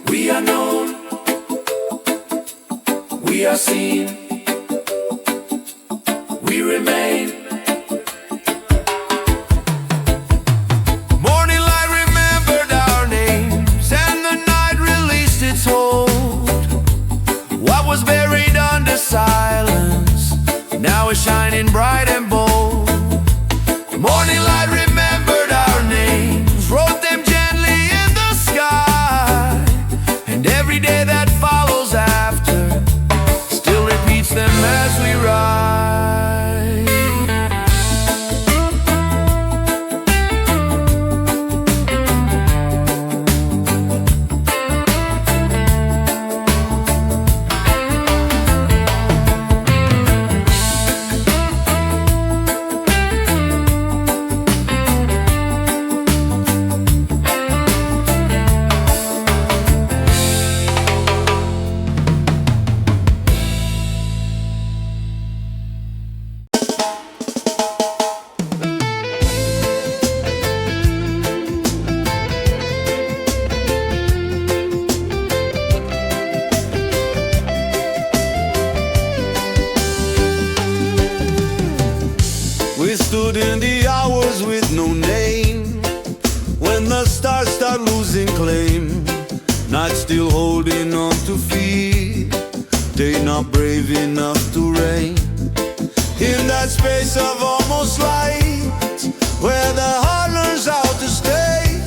We are known, we are seen, we remain. Morning light remembered our names, and the night released its hold. What was buried under silence now is shining bright and bold. Morning light remembered our names, wrote them gently in the sky, and every day that follows after still repeats them as we ride. We stood in the hours with no name, when the stars start losing claim. Night still holding on to fear, day not brave enough to reign. In that space of almost light, where the heart learns how to stay,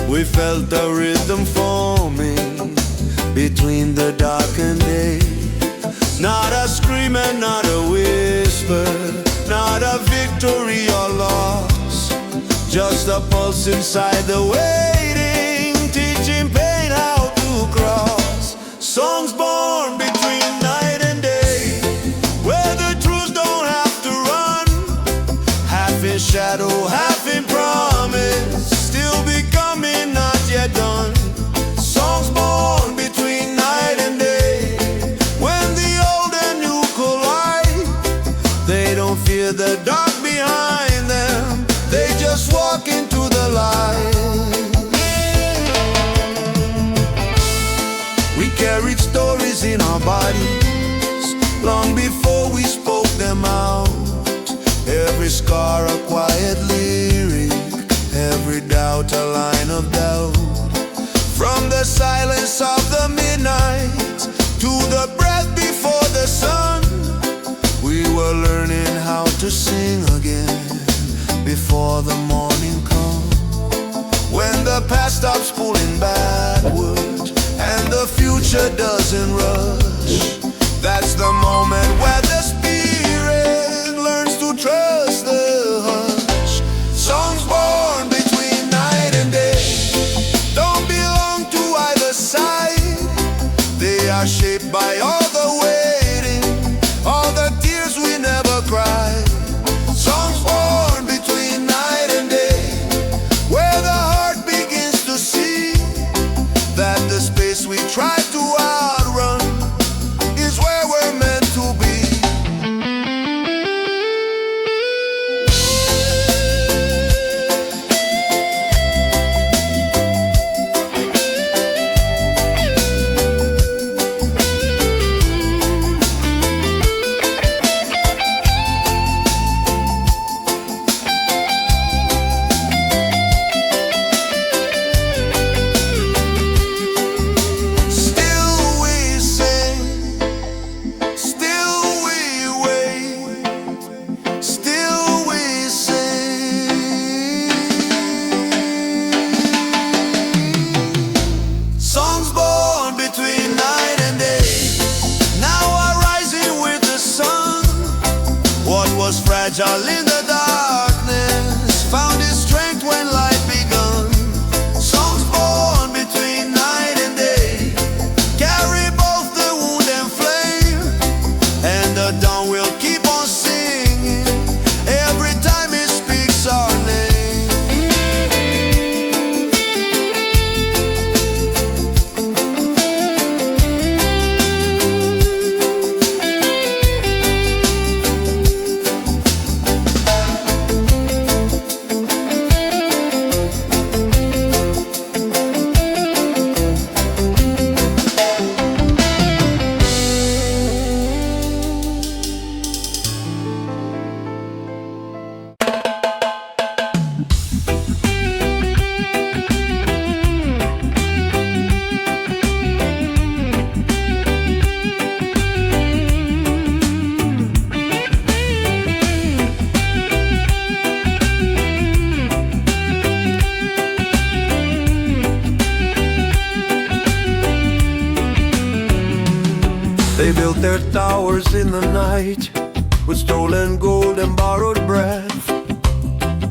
we felt the rhythm forming between the dark and day. Not a scream and not a whisper, not a victory or loss, just a pulse inside the waiting, teaching pain how to cross. Songs born between night and day, where the truths don't have to run, half in shadow, half in promise, still becoming, not yet done. Songs born between night and day, when the old and new collide. They don't fear the dark behind them, they just walk into the light. We carried stories in our bodies long before we spoke them out. Every scar a quiet lyric, every doubt a line of doubt. From the silence of the midnight to the breath before the sun, we were learning how to sing again before the morning comes. When the past stops pulling backward and the future doesn't rush, that's the moment where the spirit learns to trust the hush. Songs born between night and day don't belong to either side. They are shaped by all the waiting, all the tears we never cried. Songs born between night and day, where the heart begins to see that the space we try to outrun is where we're meant to be. fragile in the darkness, found his strength when light begun. Songs born between night and day, carry both the wound and flame, and the dawn will keep on singing every time it speaks our name. They built their towers in the night with stolen gold and borrowed breath.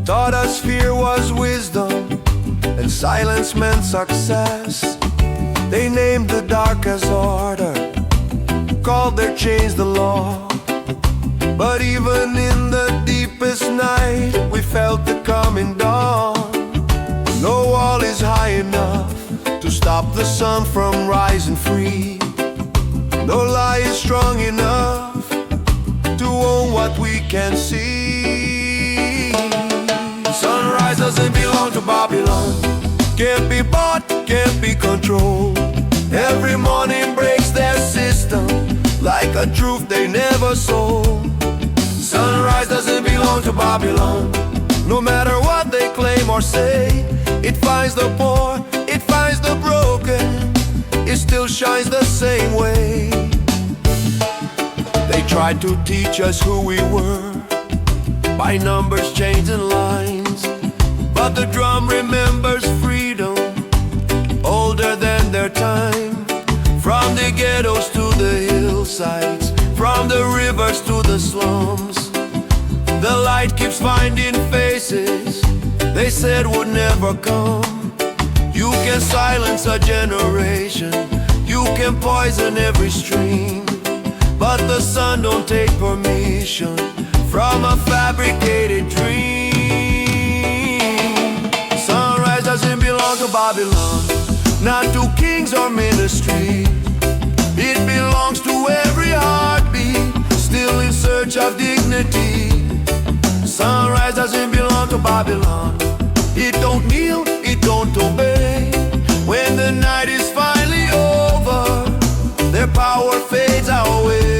Taught us fear was wisdom and silence meant success. They named the dark as order, called their chains the law. But even in the deepest night, we felt the coming dawn. No wall is high enough to stop the sun from rising free. No lie is strong enough to own what we can see. Sunrise doesn't belong to Babylon, can't be bought, can't be controlled. Every morning breaks their system like a truth they never sold. Sunrise doesn't belong to Babylon, no matter what they claim or say. It finds the poor, it finds the broken, it still shines the same way. They tried to teach us who we were by numbers, chains, and lines, but the drum remembers freedom older than their time. From the ghettos to the hillsides, from the rivers to the slums, the light keeps finding faces they said would never come. You can silence a generation, you can poison every stream, but the sun don't take permission from a fabricated dream. Sunrise doesn't belong to Babylon, not to kings or ministry. It belongs to every heartbeat, still in search of dignity. Sunrise doesn't belong to Babylon, it don't kneel, it don't obey. When the night is finally over, their power fades away.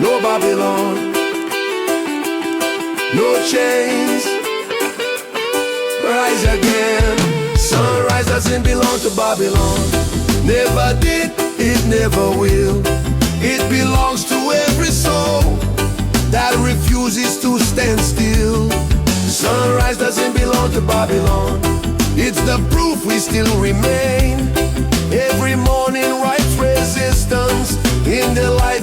No Babylon, no chains, rise again. Sunrise doesn't belong to Babylon, never did, it never will. It belongs to every soul that refuses to stand still. Sunrise doesn't belong to Babylon, it's the proof we still remain. Every morning writes resistance in the light